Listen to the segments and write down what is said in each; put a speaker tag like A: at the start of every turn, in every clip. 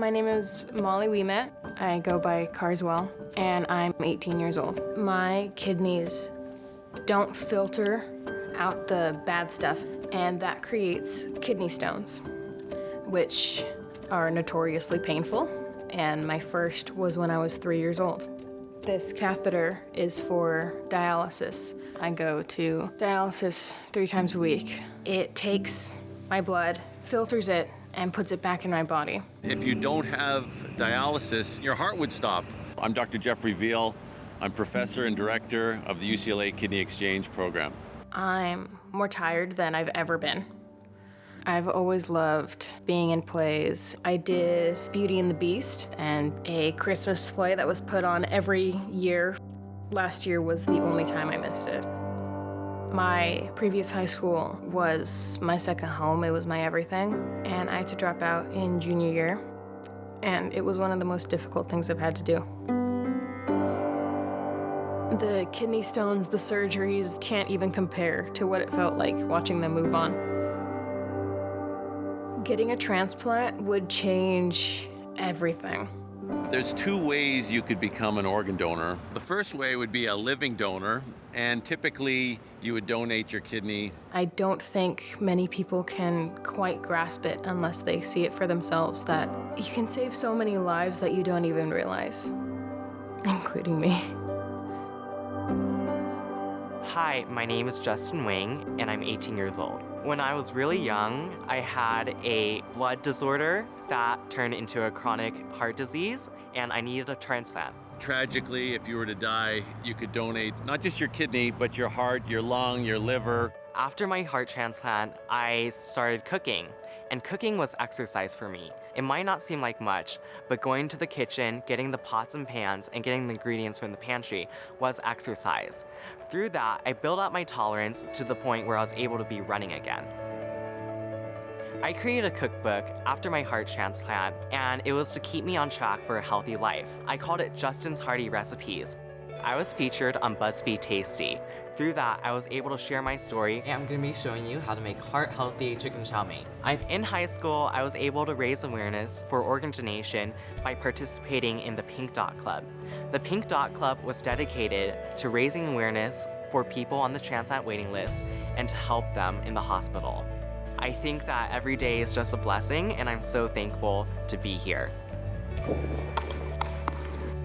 A: My name is Molly Ouimet. I go by Carswell, and I'm 18 years old. My kidneys don't filter out the bad stuff, and that creates kidney stones, which are notoriously painful, and my first was when I was 3 years old. This catheter is for dialysis. I go to dialysis 3 times a week. It takes my blood, filters it, and puts it back in my body.
B: If you don't have dialysis, your heart would stop. I'm Dr. Jeffrey Veal. I'm professor and director of the UCLA Kidney Exchange program.
A: I'm more tired than I've ever been. I've always loved being in plays. I did Beauty and the Beast and a Christmas play that was put on every year. Last year was the only time I missed it. My previous high school was my second home. It was my everything, and I had to drop out in junior year, and it was one of the most difficult things I've had to do. The kidney stones, the surgeries can't even compare to what it felt like watching them move on. Getting a transplant would change everything.
B: There's 2 ways you could become an organ donor. The first way would be a living donor, and typically you would donate your kidney.
A: I don't think many people can quite grasp it unless they see it for themselves, that you can save so many lives that you don't even realize, including me.
C: Hi, my name is Justin Wing, and I'm 18 years old. When I was really young, I had a blood disorder that turned into a chronic heart disease, and I needed a transplant.
B: Tragically, if you were to die, you could donate not just your kidney, but your heart, your lung, your liver.
C: After my heart transplant, I started cooking, and cooking was exercise for me. It might not seem like much, but going to the kitchen, getting the pots and pans, and getting the ingredients from the pantry was exercise. Through that, I built up my tolerance to the point where I was able to be running again. I created a cookbook after my heart transplant, and it was to keep me on track for a healthy life. I called it Justin's Hearty Recipes. I was featured on BuzzFeed Tasty. Through that, I was able to share my story, and I'm going to be showing you how to make heart-healthy chicken chow mein. In high school, I was able to raise awareness for organ donation by participating in the Pink Dot Club. The Pink Dot Club was dedicated to raising awareness for people on the transplant waiting list and to help them in the hospital. I think that every day is just a blessing, and I'm so thankful to be here.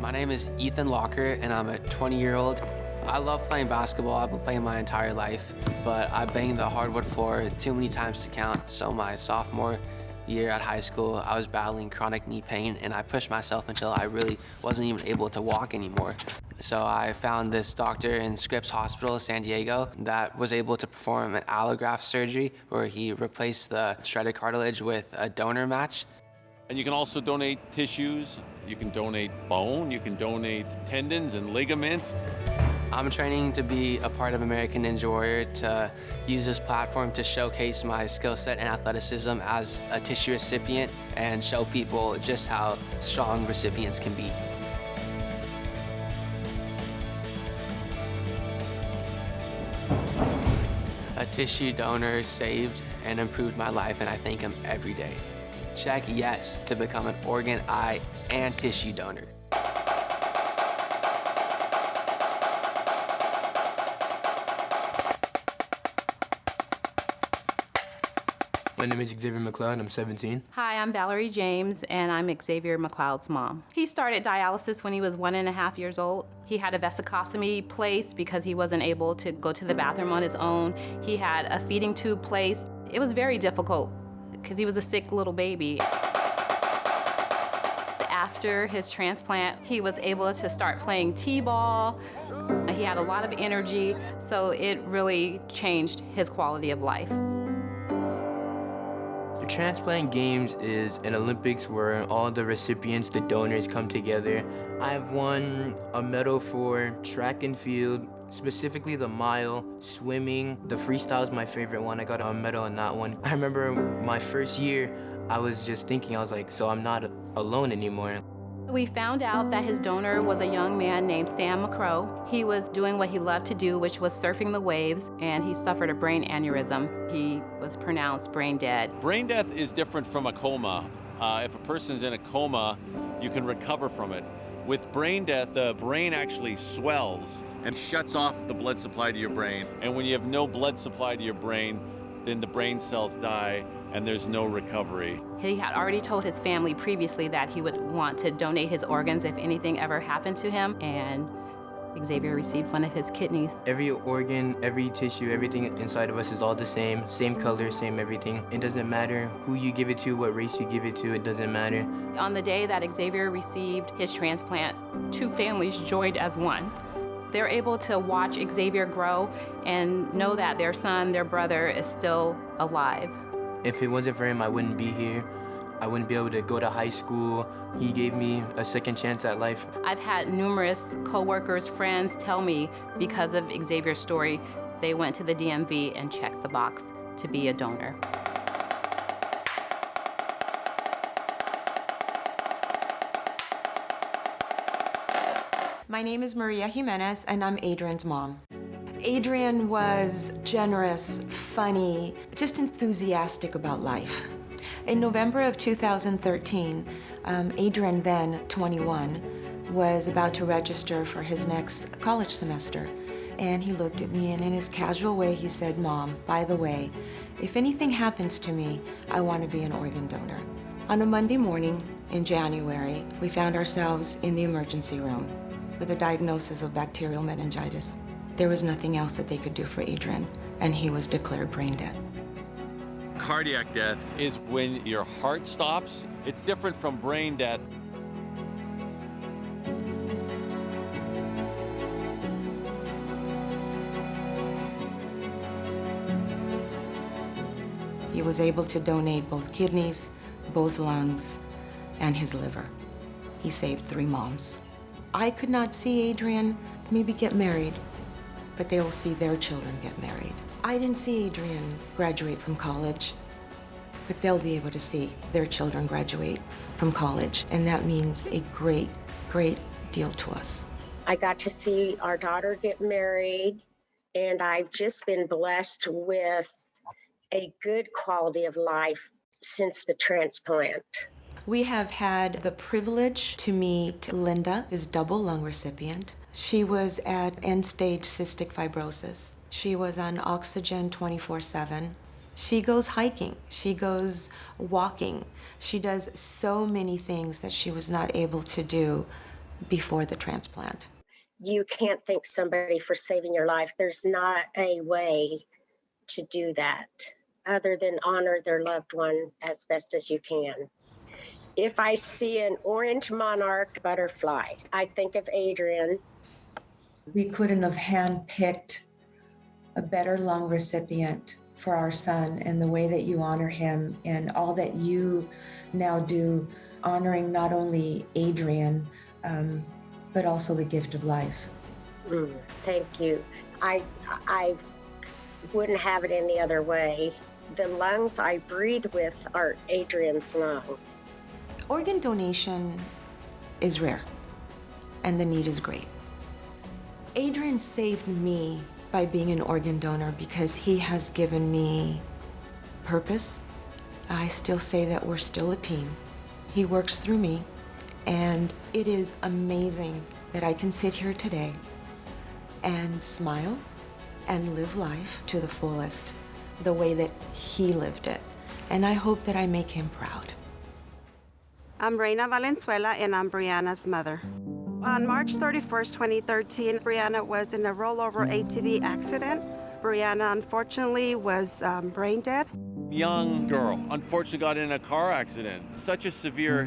D: My name is Ethan Locker, and I'm a 20-year-old. I love playing basketball. I've been playing my entire life, but I banged the hardwood floor too many times to count. So my sophomore year at high school, I was battling chronic knee pain, and I pushed myself until I really wasn't even able to walk anymore. So I found this doctor in Scripps Hospital, San Diego, that was able to perform an allograft surgery where he replaced the shredded cartilage with a donor match.
B: And you can also donate tissues, you can donate bone, you can donate tendons and ligaments.
D: I'm training to be a part of American Ninja Warrior, to use this platform to showcase my skill set and athleticism as a tissue recipient and show people just how strong recipients can be. A tissue donor saved and improved my life, and I thank him every day. Check yes to become an organ, eye, and tissue donor.
E: My name is Xavier McLeod, I'm 17.
F: Hi, I'm Valerie James, and I'm Xavier McLeod's mom. He started dialysis when he was 1.5 years old. He had a vesicostomy placed because he wasn't able to go to the bathroom on his own. He had a feeding tube placed. It was very difficult because he was a sick little baby. After his transplant, he was able to start playing t-ball. He had a lot of energy, so it really changed his quality of life.
E: The Transplant Games is an Olympics where all the recipients, the donors, come together. I've won a medal for track and field, specifically the mile, swimming. The freestyle is my favorite one. I got a medal in that one. I remember my first year, I was just thinking, I was like, so I'm not alone anymore.
F: We found out that his donor was a young man named Sam McCrow. He was doing what he loved to do, which was surfing the waves, and he suffered a brain aneurysm. He was pronounced brain dead.
B: Brain death is different from a coma. If a person's in a coma, you can recover from it. With brain death, the brain actually swells and shuts off the blood supply to your brain. And when you have no blood supply to your brain, then the brain cells die and there's no recovery.
F: He had already told his family previously that he would want to donate his organs if anything ever happened to him, and Xavier received one of his kidneys.
E: Every organ, every tissue, everything inside of us is all the same color, same everything. It doesn't matter who you give it to, what race you give it to, it doesn't matter.
F: On the day that Xavier received his transplant, two families joined as one. They're able to watch Xavier grow and know that their son, their brother, is still alive.
E: If it wasn't for him, I wouldn't be here. I wouldn't be able to go to high school. He gave me a second chance at life.
F: I've had numerous coworkers, friends tell me because of Xavier's story, they went to the DMV and checked the box to be a donor.
G: My name is Maria Jimenez, and I'm Adrian's mom. Adrian was generous, funny, just enthusiastic about life. In November of 2013, Adrian, then 21, was about to register for his next college semester. And he looked at me, and in his casual way, he said, "Mom, by the way, if anything happens to me, I want to be an organ donor." On a Monday morning in January, we found ourselves in the emergency room with a diagnosis of bacterial meningitis. There was nothing else that they could do for Adrian, and he was declared brain dead.
B: Cardiac death is when your heart stops. It's different from brain death.
G: He was able to donate both kidneys, both lungs, and his liver. He saved 3 moms. I could not see Adrian maybe get married, but they will see their children get married. I didn't see Adrian graduate from college, but they'll be able to see their children graduate from college, and that means a great, great deal to us.
H: I got to see our daughter get married, and I've just been blessed with a good quality of life since the transplant.
G: We have had the privilege to meet Linda, his double lung recipient. She was at end-stage cystic fibrosis. She was on oxygen 24/7. She goes hiking, she goes walking. She does so many things that she was not able to do before the transplant.
H: You can't thank somebody for saving your life. There's not a way to do that other than honor their loved one as best as you can. If I see an orange monarch butterfly, I think of Adrian.
I: We couldn't have handpicked a better lung recipient for our son, and the way that you honor him and all that you now do, honoring not only Adrian, but also the gift of life.
H: Thank you. I wouldn't have it any other way. The lungs I breathe with are Adrian's lungs.
G: Organ donation is rare, and the need is great. Adrian saved me by being an organ donor because he has given me purpose. I still say that we're still a team. He works through me, and it is amazing that I can sit here today and smile and live life to the fullest, the way that he lived it. And I hope that I make him proud.
J: I'm Reina Valenzuela, and I'm Brianna's mother. On March 31st, 2013, Brianna was in a rollover ATV accident. Brianna, unfortunately, was brain dead.
B: Young girl, unfortunately got in a car accident. Such a severe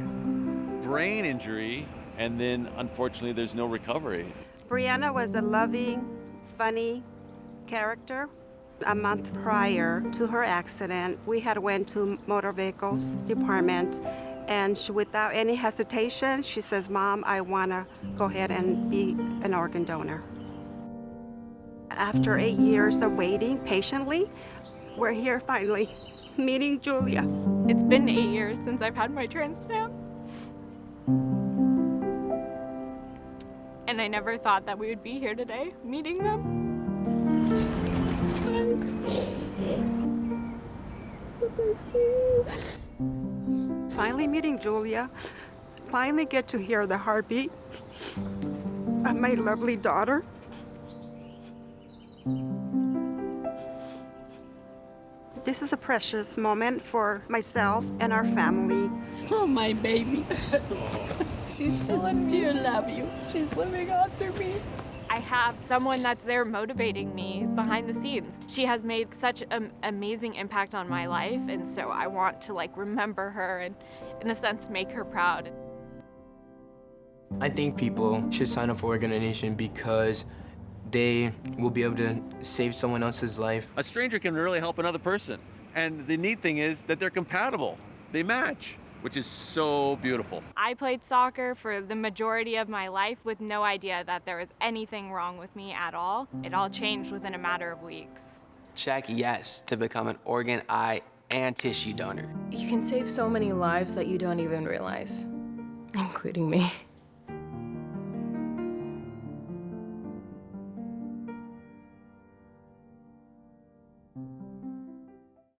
B: brain injury, and then unfortunately there's no recovery.
J: Brianna was a loving, funny character. A month prior to her accident, we had went to motor vehicles department, and without any hesitation, she says, "Mom, I want to go ahead and be an organ donor." After 8 years of waiting patiently, we're here finally, meeting Julia.
K: It's been 8 years since I've had my transplant. And I never thought that we would be here today, meeting them. So nice to you.
J: Finally meeting Julia, finally get to hear the heartbeat of my lovely daughter. This is a precious moment for myself and our family.
K: Oh, my baby. She's still in fear, love you. She's living on through me. I have someone that's there motivating me behind the scenes. She has made such an amazing impact on my life, and so I want to like remember her and, in a sense, make her proud.
E: I think people should sign up for Organ Donation because they will be able to save someone else's life.
B: A stranger can really help another person. And the neat thing is that they're compatible. They match, which is so beautiful.
K: I played soccer for the majority of my life with no idea that there was anything wrong with me at all. It all changed within a matter of weeks.
D: Check yes to become an organ, eye, and tissue donor.
A: You can save so many lives that you don't even realize, including me.